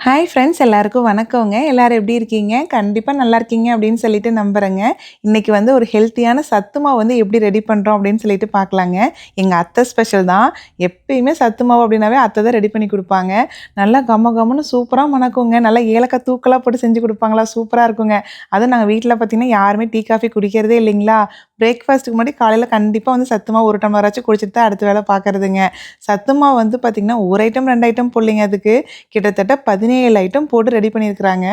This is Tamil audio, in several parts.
ஹாய் ஃப்ரெண்ட்ஸ் எல்லாருக்கும் வணக்கங்க. எல்லாரும் எப்படி இருக்கீங்க? கண்டிப்பா நல்லா இருக்கீங்க அப்படின்னு சொல்லிட்டு நம்புறேங்க. இன்னைக்கு வந்து ஒரு ஹெல்த்தியான சத்து மாவு வந்து எப்படி ரெடி பண்றோம் அப்படின்னு சொல்லிட்டு பார்க்கலாங்க. எங்க அத்தை ஸ்பெஷல் தான். எப்பயுமே சத்து மாவு அப்படின்னாவே அத்தை தான் ரெடி பண்ணி குடுப்பாங்க. நல்லா கம கமன்னு சூப்பரா மணக்குங்க. நல்லா ஏலக்காய் தூக்கலா போட்டு செஞ்சு குடுப்பாங்களா, சூப்பரா இருக்குங்க. அதுவும் நாங்க வீட்ல பார்த்தீங்கன்னா யாருமே டீ, காஃபி குடிக்கிறதே இல்லைங்களா? பிரேக்ஃபாஸ்ட்டுக்கு முன்னாடி காலையில கண்டிப்பா வந்து சத்து மாவு 1 டம்ளராச்சும் குடிச்சிட்டு தான் அடுத்த வேலை பார்க்கறதுங்க. சத்து மாவு வந்து பார்த்தீங்கன்னா, 1 ஐட்டம் 2 ஐட்டம் போடலைங்க அதுக்கு. கிட்டத்தட்ட 17 ஐட்டம் போட்டு ரெடி பண்ணியிருக்கிறாங்க.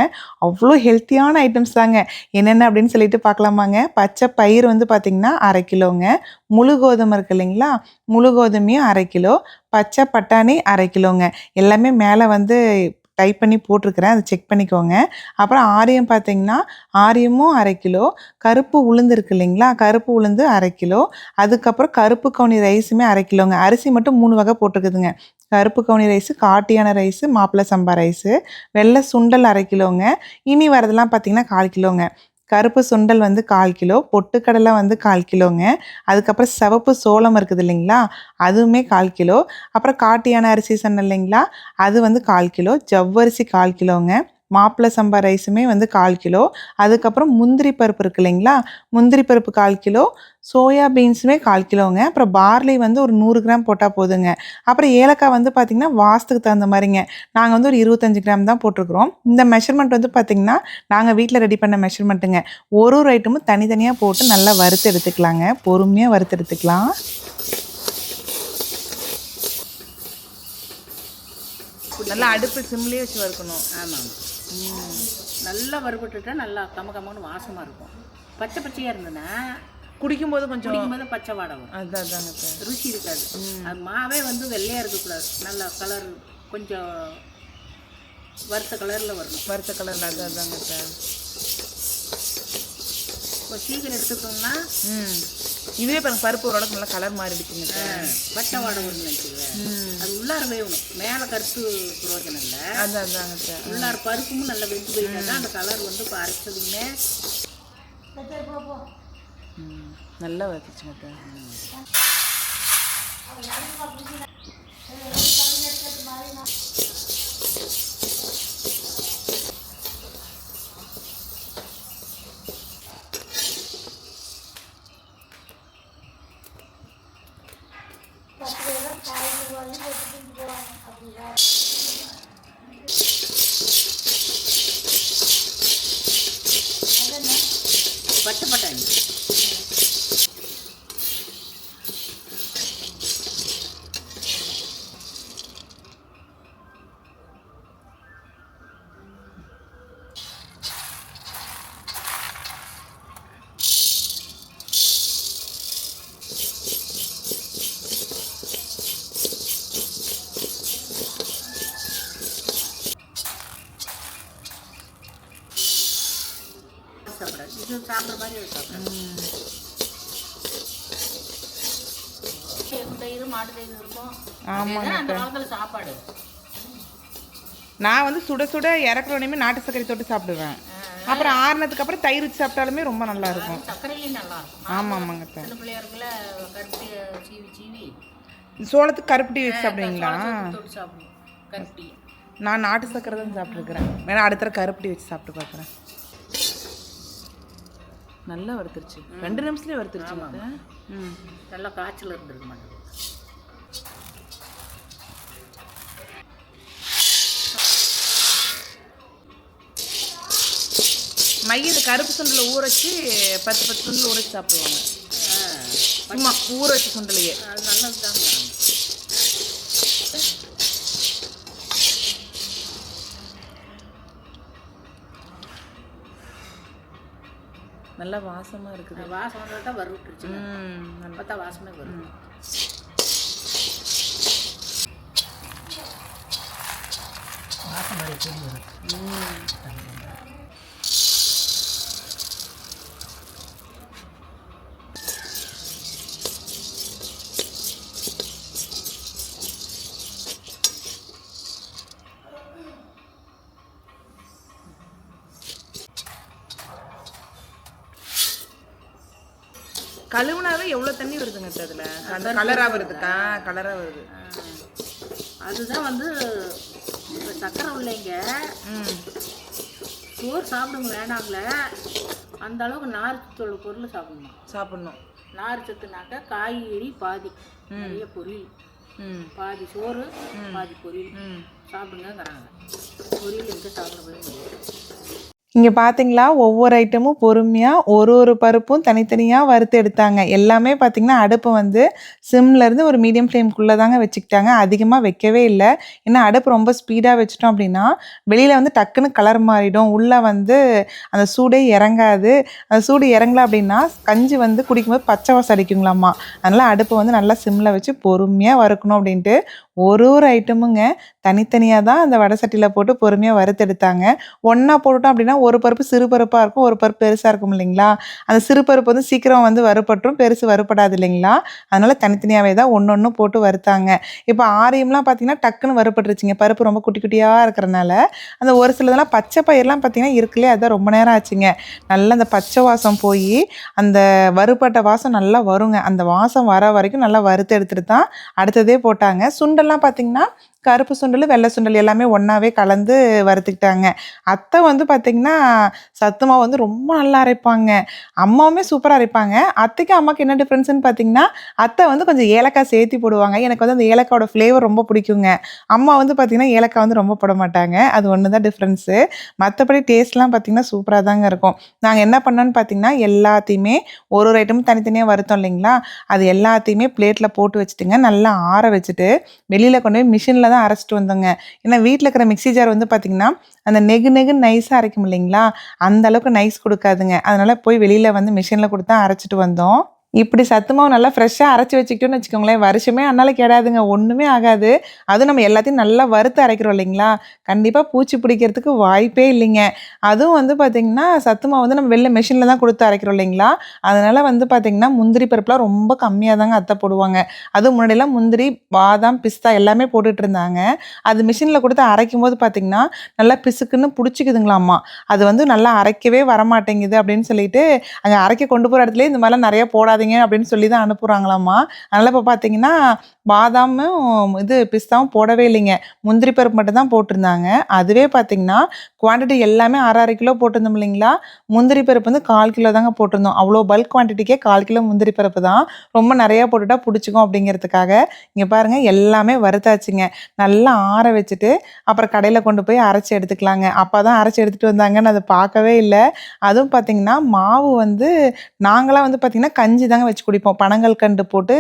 அவ்ளோ ஹெல்த்தியான ஐட்டம்ஸ் தாங்க. என்னென்ன அப்படின்னு சொல்லிட்டு பார்க்கலாமாங்க? பச்சை பயிறு வந்து பார்த்தீங்கன்னா, 1/2 கிலோங்க. முழு கோதுமை இருக்கு இல்லைங்களா? முழு கோதுமையும் 1/2 கிலோ. பச்சை பட்டாணி 1/2 கிலோங்க. எல்லாமே மேல வந்து டைப் பண்ணி போட்டிருக்கிறேன். அத செக் பண்ணிக்கோங்க. அப்புறம் ஆரியம் பார்த்தீங்கன்னா, ஆரியமும் 1/2 கிலோ. கருப்பு உளுந்து இருக்கு இல்லைங்களா? கருப்பு உளுந்து 1/2 கிலோ. அதுக்கப்புறம் கருப்பு கவுனி ரைஸுமே 1/2 கிலோங்க. அரிசி மட்டும் 3 வகை போட்டிருக்குதுங்க. கருப்பு கவுனி ரைஸு, காட்டு ரைஸு, மாப்பிள சம்பா ரைஸு, வெள்ளை சுண்டல் 1/2 கிலோங்க. இனி வரதெல்லாம் பார்த்தீங்கன்னா 1/4 கிலோங்க. கருப்பு சுண்டல் வந்து 1/4 கிலோ, பொட்டுக்கடலை வந்து 1/4 கிலோங்க. அதுக்கப்புறம் சிவப்பு சோளம் இருக்குது இல்லைங்களா? அதுவுமே 1/4 கிலோ. அப்புறம் காட்டு அரிசி சொன்னேன் இல்லைங்களா? அது வந்து 1/4 கிலோ. ஜவ்வரிசி 1/4 கிலோங்க. மாப்பிள சம்பா ரைஸுமே வந்து 1/4 கிலோ. அதுக்கப்புறம் முந்திரி பருப்பு இருக்கு இல்லைங்களா? முந்திரி பருப்பு 1/4 கிலோ. சோயா பீன்ஸுமே 1/4 கிலோங்க. அப்புறம் பார்லி வந்து ஒரு 100 கிராம் போட்டா போதுங்க. அப்புறம் ஏலக்காய் வந்து பார்த்தீங்கன்னா, வாசத்துக்கு தகுந்த மாரிங்க. நாங்க வந்து ஒரு 25 கிராம் தான் போட்டிருக்கிறோம். இந்த மெஷர்மெண்ட் வந்து பார்த்தீங்கன்னா, நாங்க வீட்ல ரெடி பண்ண மெஷர்மெண்ட்டுங்க. ஒரு ஒரு ஐட்டமும் தனித்தனியா போட்டு நல்லா வறுத்து எடுத்துக்கலாங்க. பொறுமையா வறுத்து எடுத்துக்கலாம். நல்லா அடுப்பு சிம்லயே வச்சு வறுக்கணும். ஆமாம். நல்லா வறுபட்டுட்டா நல்லா கமகமன்னு வாசமாக இருக்கும். பச்சை பச்சையாக இருந்ததுன்னா குடிக்கும்போது கொஞ்சம் குடிக்கும்போது பச்சை வாடை வரும். அதாங்க ருசி இருக்காது. அது மாவே வந்து வெள்ளையாக இருக்கக்கூடாது. நல்லா கலர் கொஞ்சம் வறுத்த கலரில் வரணும். வறுத்த கலரில் அதாங்க சார். இப்போ சீக்கிரம் எடுத்துட்டோம்னா இதுவே பாருங்க, பருப்பு ஓரளவுக்கு நல்லா கலர் மாறிடுச்சுங்க சார். பச்சை வாடை வரும்னு நினச்சிக்குவேன். அது உள்ளார வேகணும். மேலே கருத்து பிரயோஜனம் இல்லை. அதாங்க சார். உள்ளார பருப்பும் நல்லா வெந்து போயிட்டா தான் அந்த கலர் வந்து இப்போ அரைச்சதுமே நல்லா வறுத்துச்சுங்க சார். பச்சை பட்டாணி சாப்பிடாது. இது சாப்பிட்ற மாதிரி சாப்பிட்றேன். தயிர் மாட்டு தயிர் இருக்கும். ஆமாங்க. அந்த காலத்தில் சாப்பாடு நான் வந்து சுட சுட இறக்குறோனையுமே நாட்டு சர்க்கரை தொட்டு சாப்பிடுவேன். அப்புறம் ஆறுனதுக்கு அப்புறம் தயிர் வச்சு சாப்பிட்டாலுமே ரொம்ப நல்லா இருக்கும். சர்க்கரையிலையும் நல்லா இருக்கும். ஆமாங்க. சின்ன பிள்ளையாருக்குள்ள கருப்பட்டி சீவி சோளத்துக்கு கருப்பட்டி வச்சு சாப்பிடுவீங்களா? தொட்டு சாப்பிடுவோம் கருப்பட்டி. நான் நாட்டு சர்க்கரை தான் சாப்பிட்ருக்குறேன். வேணா அடுத்த தடவை கருப்பட்டி வச்சு சாப்பிட்டு பார்க்குறேன். நல்லா வறுத்துருச்சு. 2 நிமிஷத்துலேயே வறுத்துருச்சு. நல்லா காய்ச்சல் இருந்திருக்க மாட்டேங்குது. மைய கருப்பு சுண்டலை ஊற வச்சு 10 சுண்டல் ஊற வச்சு சாப்பிடுவாங்க. சும்மா ஊற வச்சு சுண்டலையே. அது நல்லது தான். நல்லா வாசமாக இருக்குது. வாசம் தான் வறுட்டுருச்சு. பார்த்தா வாசமே வரும். வாசம் மாதிரி எப்படி வரும். கழுவுனாவே எவ்வளோ தண்ணி வருதுங்க அதில். கலராக வருதுக்கா, கலராக வருது. அதுதான் வந்து சக்கரை உள்ளைங்க ம் சோறு சாப்பிடுங்க வேணாங்கள, அந்த அளவுக்கு நார் சத்துள்ள பொருள் சாப்பிடணும். நார் சத்துனாக்கா காய்கறி பாதி, நிறைய பொரியல், பாதி சோறு பாதி பொரியல் சாப்பிடுங்கிறாங்க. பொரியல் எங்கே சாப்பிடவே முடியாது. இங்கே பார்த்தீங்களா, ஒவ்வொரு ஐட்டமும் பொறுமையாக ஒரு பருப்பும் தனித்தனியாக வறுத்து எடுத்தாங்க. எல்லாமே பார்த்தீங்கன்னா அடுப்பு வந்து சிம்லேருந்து ஒரு மீடியம் ஃப்ளேம்குள்ளே தாங்க வச்சுக்கிட்டாங்க. அதிகமாக வைக்கவே இல்லை. ஏன்னா அடுப்பு ரொம்ப ஸ்பீடாக வச்சிட்டோம் அப்படின்னா வெளியில் வந்து டக்குன்னு கலர் மாறிடும். உள்ளே வந்து அந்த சூடே இறங்காது. அந்த சூடு இறங்கல அப்படின்னா கஞ்சி வந்து குடிக்கும்போது பச்சை வாசம் அடிக்குங்களாம்மா. அதனால் அடுப்பை வந்து நல்லா சிம்மில் வச்சு பொறுமையாக வறுக்கணும் அப்படின்ட்டு ஒரு ஐட்டமுங்க தனித்தனியாக தான் அந்த வடை சட்டியில் போட்டு பொறுமையாக வறுத்தெடுத்தாங்க. ஒன்றா போட்டுட்டோம் அப்படின்னா ஒரு பருப்பு சிறு பருப்பாக இருக்கும், ஒரு பருப்பு பெருசாக இருக்கும் இல்லைங்களா. அந்த சிறு பருப்பு வந்து சீக்கிரம் வந்து வறுபட்டுரும், பெருசு வறுபடாது இல்லைங்களா. அதனால் தனித்தனியாகவே தான் ஒன்று போட்டு வறுத்தாங்க. இப்போ ஆரியம்லாம் பார்த்திங்கன்னா டக்குன்னு வறுபட்டுருச்சுங்க. பருப்பு ரொம்ப குட்டி குட்டியாக இருக்கிறனால. அந்த ஒரு சிலதெல்லாம் பச்சை பயிரெலாம் பார்த்திங்கன்னா இருக்குல்லையே, அதுதான் ரொம்ப நேரம் ஆச்சுங்க. நல்லா அந்த பச்சை வாசம் போய் அந்த வறுபட்ட வாசம் நல்லா வருங்க. அந்த வாசம் வர வரைக்கும் நல்லா வறுத்து எடுத்துகிட்டு தான் அடுத்ததே போட்டாங்க. சுண்டெல்லாம் பார்த்திங்கன்னா கருப்பு சுண்டல் வெள்ளை சுண்டல் எல்லாமே ஒன்றாவே கலந்து வறுத்துக்கிட்டாங்க. அத்தை வந்து பார்த்திங்கன்னா சத்து மாவு வந்து ரொம்ப நல்லா அரைப்பாங்க. அம்மாவுமே சூப்பராக அரைப்பாங்க. அத்தைக்கும் அம்மாவுக்கு என்ன டிஃப்ரென்ஸ்னு பார்த்திங்கன்னா அத்தை வந்து கொஞ்சம் ஏலக்காய் சேர்த்தி போடுவாங்க. எனக்கு வந்து அந்த ஏலக்காயோட ஃப்ளேவர் ரொம்ப பிடிக்குங்க. அம்மா வந்து பார்த்திங்கன்னா ஏலக்காய் வந்து ரொம்ப போட மாட்டாங்க. அது ஒன்று தான் டிஃப்ரென்ஸு. மற்றபடி டேஸ்ட்லாம் பார்த்திங்கன்னா சூப்பராக தாங்க இருக்கும். நாங்கள் என்ன பண்ணோன்னு பார்த்திங்கன்னா எல்லாத்தையுமே ஒரு ஐட்டமும் தனித்தனியாக வறுத்தோம் இல்லைங்களா, அது எல்லாத்தையுமே பிளேட்டில் போட்டு வச்சுட்டுங்க நல்லா ஆற வச்சுட்டு வெளியில் கொண்டு போய் மிஷினில் தான் அரைச்சிட்டு வந்தோங்க. ஏன்னா வீட்டில் இருக்கிற மிக்ஸி ஜார் வந்து பார்த்திங்கன்னா அந்த நெகுன்னு நைஸாக அரைக்கும் இல்லைங்களா, அந்த அளவுக்கு நைஸ் கொடுக்காதுங்க. அதனால் போய் வெளியில் வந்து மிஷினில் கொடுத்தா அரைச்சிட்டு வந்தோம். இப்படி சத்து மாவு நல்லா ஃப்ரெஷ்ஷாக அரைச்சி வச்சுக்கிட்டோன்னு வச்சுக்கோங்களேன், வருஷமே அதனால் கெடாதுங்க, ஒன்றுமே ஆகாது. அதுவும் நம்ம எல்லாத்தையும் நல்லா வறுத்து அரைக்கிறோம் இல்லைங்களா, கண்டிப்பாக பூச்சி பிடிக்கிறதுக்கு வாய்ப்பே இல்லைங்க. அதுவும் வந்து பார்த்திங்கன்னா சத்து மாவு வந்து நம்ம வெளில மிஷினில் தான் கொடுத்து அரைக்கிறோம் இல்லைங்களா, அதனால் வந்து பார்த்திங்கன்னா முந்திரி பருப்புலாம் ரொம்ப கம்மியாக தாங்க அத்தை போடுவாங்க. அதுவும் முன்னாடியெல்லாம் முந்திரி பாதாம் பிஸ்தா எல்லாமே போட்டுட்டு இருந்தாங்க. அது மிஷினில் கொடுத்து அரைக்கும் போது பார்த்திங்கன்னா நல்லா பிசுக்குன்னு பிடிச்சிக்குதுங்களாம்மா. அது வந்து நல்லா அரைக்கவே வரமாட்டேங்குது அப்படின்னு சொல்லிட்டு அங்கே அரைக்க கொண்டு போகிற இடத்துலேயே இந்த மாதிரிலாம் நிறையா போடாதீங்க அப்படின்னு சொல்லி தான் அனுப்புகிறாங்களாம்மா. அதனால் இப்போ பார்த்தீங்கன்னா பாதாமும் பிஸ்தாவும் போடவே இல்லைங்க. முந்திரி பருப்பு மட்டும் தான் போட்டிருந்தாங்க. அதுவே பார்த்தீங்கன்னா குவான்டிட்டி எல்லாமே அரை கிலோ போட்டிருந்தோம் இல்லைங்களா, முந்திரி பருப்பு வந்து 1/4 கிலோ தாங்க போட்டிருந்தோம். அவ்வளோ பல்க் குவான்டிட்டிக்கே 1/4 கிலோ முந்திரி பருப்பு தான். ரொம்ப நிறையா போட்டுட்டா பிடிச்சிக்கும் அப்படிங்கிறதுக்காக. இங்கே பாருங்கள் எல்லாமே வறுத்தாச்சுங்க. நல்லா ஆற வச்சுட்டு அப்புறம் கடையில் கொண்டு போய் அரைச்சி எடுத்துக்கலாங்க. அப்போ தான் அரைச்சி எடுத்துகிட்டு வந்தாங்கன்னு அதை பார்க்கவே இல்லை. அதுவும் பார்த்திங்கன்னா மாவு வந்து நாங்களாம் வந்து பார்த்திங்கன்னா கஞ்சி தாங்க வச்சு குடிப்போம். பனங்கல்கண்டு போட்டு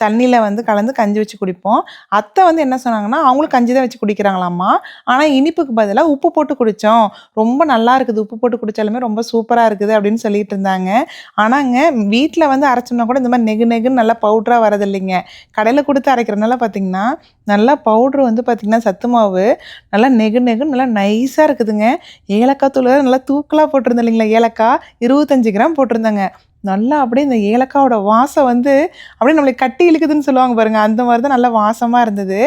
தண்ணியில் வந்து கலந்து கஞ்சி வச்சு குடிப்போம். அத்தை வந்து என்ன சொன்னாங்கன்னா அவங்களும் கஞ்சி தான் வச்சு குடிக்கிறாங்களாம்மா. ஆனால் இனிப்புக்கு பதிலாக உப்பு போட்டு குடித்தோம், ரொம்ப நல்லா இருக்குது, உப்பு போட்டு குடித்தாலுமே ரொம்ப சூப்பராக இருக்குது அப்படின்னு சொல்லிட்டு இருந்தாங்க. ஆனாங்க வீட்டில் வந்து அரைச்சோம்னா கூட இந்த மாதிரி நெகுன்னு நல்லா பவுட்ராக வரது இல்லைங்க. கடையில் கொடுத்து அரைக்கிறதுனால பார்த்திங்கன்னா நல்லா பவுட்ரு வந்து பார்த்திங்கன்னா சத்து மாவு நல்லா நெகுன்னு நல்லா நைஸாக இருக்குதுங்க. ஏலக்காய் தூள் நல்லா தூக்கலாக போட்டிருந்தேன் இல்லைங்களா, ஏலக்காய் 25 கிராம் போட்டிருந்தேங்க. நல்லா அப்படியே இந்த ஏலக்காயோட வாசம் வந்து அப்படியே நம்மளுக்கு கட்டி இழுக்குதுன்னு சொல்லுவாங்க பாருங்கள், அந்த மாதிரி தான் நல்லா வாசமாக இருந்தது.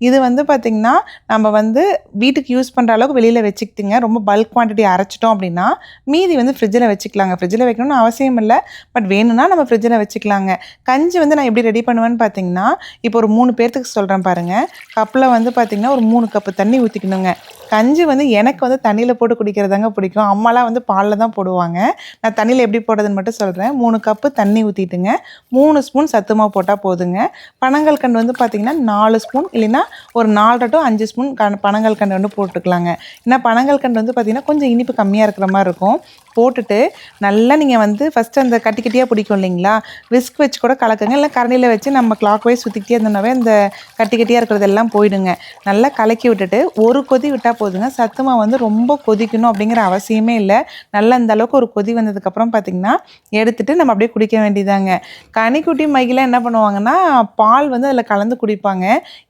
இது வந்து பார்த்திங்கன்னா நம்ம வந்து வீட்டுக்கு யூஸ் பண்ணுற அளவுக்கு வெளியில் வச்சுக்கிட்டுங்க. ரொம்ப பல்க் குவான்டிட்டி அரைச்சிட்டோம் அப்படின்னா மீதி வந்து ஃப்ரிட்ஜில் வச்சுக்கலாங்க. ஃப்ரிட்ஜில் வைக்கணும்னு அவசியம் இல்லை, பட் வேணும்னா நம்ம ஃப்ரிட்ஜில் வச்சுக்கலாங்க. கஞ்சி வந்து நான் எப்படி ரெடி பண்ணுவேன்னு பார்த்திங்கன்னா, இப்போ ஒரு 3 பேர்த்துக்கு சொல்கிறேன் பாருங்கள். கப்பில் வந்து பார்த்திங்கன்னா ஒரு 3 கப்பு தண்ணி ஊற்றிக்கணுங்க. கஞ்சி வந்து எனக்கு வந்து தண்ணியில் போட்டு குடிக்கிறதாங்க பிடிக்கும். அம்மாலாம் வந்து பாலில் தான் போடுவாங்க. நான் தண்ணியில் எப்படி போடுறதுன்னு மட்டும் சொல்கிறேன். 3 கப்பு தண்ணி ஊற்றிட்டுங்க 3 ஸ்பூன் சத்து மாவு போட்டால் போதுங்க. பனங்கல்கண்டு வந்து பார்த்திங்கன்னா 4 ஸ்பூன் இல்லைன்னா ஒரு 4 to 5 ஸ்பூன் பனங்கல்கண்டு வந்து போட்டுக்கலாங்க. ஏன்னா பனங்கல்கண்டு வந்து பார்த்திங்கன்னா கொஞ்சம் இனிப்பு கம்மியாக இருக்கிற மாதிரி இருக்கும். போட்டுட்டு நல்லா நீங்கள் வந்து ஃபஸ்ட்டு அந்த கட்டி கட்டியாக பிடிக்கும் இல்லைங்களா, விஸ்க் வச்சு கூட கலக்குங்க. இல்லை கரண்டியில் வச்சு நம்ம கிளாக் வைஸ் சுற்றிக்கிட்டே இருந்தோம்னாவே அந்த கட்டி கட்டியாக இருக்கிறதெல்லாம் போயிடுங்க. நல்லா கலக்கி விட்டுட்டு ஒரு கொதி விட்டால் போதுங்க. சத்து மாவு வந்து ரொம்ப கொதிக்கணும் அப்படிங்கிற அவசியமே இல்லை. நல்லா இந்த அளவுக்கு ஒரு கொதி வந்ததுக்கப்புறம் பார்த்திங்கன்னா எடுத்துகிட்டு நம்ம அப்படியே குடிக்க வேண்டியதாங்க. கனிக்குட்டி மைகெலாம் என்ன பண்ணுவாங்கன்னா பால் வந்து அதில் கலந்து குடிப்பாங்க.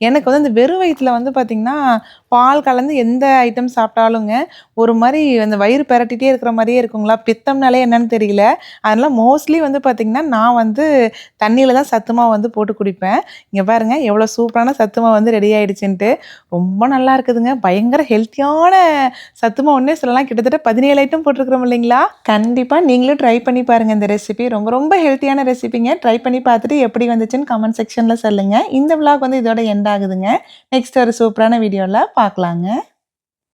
எனக்கு வந்து அந்த வெறும் வயிற்றில் வந்து பார்த்திங்கன்னா பால் கலந்து எந்த ஐட்டம் சாப்பிட்டாலுங்க ஒரு மாதிரி அந்த வயிறு பெரட்டிகிட்டே இருக்கிற மாதிரியே இருக்குங்களா, பித்தம்னாலே என்னன்னு தெரியல. அதனால் மோஸ்ட்லி வந்து பார்த்திங்கன்னா நான் வந்து தண்ணியில் தான் சத்து மாவு வந்து போட்டு குடிப்பேன். இங்கே பாருங்கள் எவ்வளோ சூப்பரான சத்து மாவு வந்து ரெடி ஆகிடுச்சுன்ட்டு. ரொம்ப நல்லா இருக்குதுங்க. பயங்கர ஹெல்த்தியான சத்து மாவுன்னே சொல்லலாம். கிட்டத்தட்ட 17 ஐட்டம் போட்டிருக்கிறோம் இல்லைங்களா. கண்டிப்பாக நீங்களும் ட்ரை பண்ணி பாருங்கள். இந்த ரெசிபி ரொம்ப ரொம்ப ஹெல்த்தியான ரெசிபிங்க. ட்ரை பண்ணி பார்த்துட்டு எப்படி வந்துச்சுன்னு கமெண்ட் செக்ஷனில் சொல்லுங்கள். இந்த விலாக் வந்து இதோட எண்ட் ஆகுதுங்க. நெக்ஸ்ட் ஒரு சூப்பரான வீடியோவில் பார்க்கலாங்க.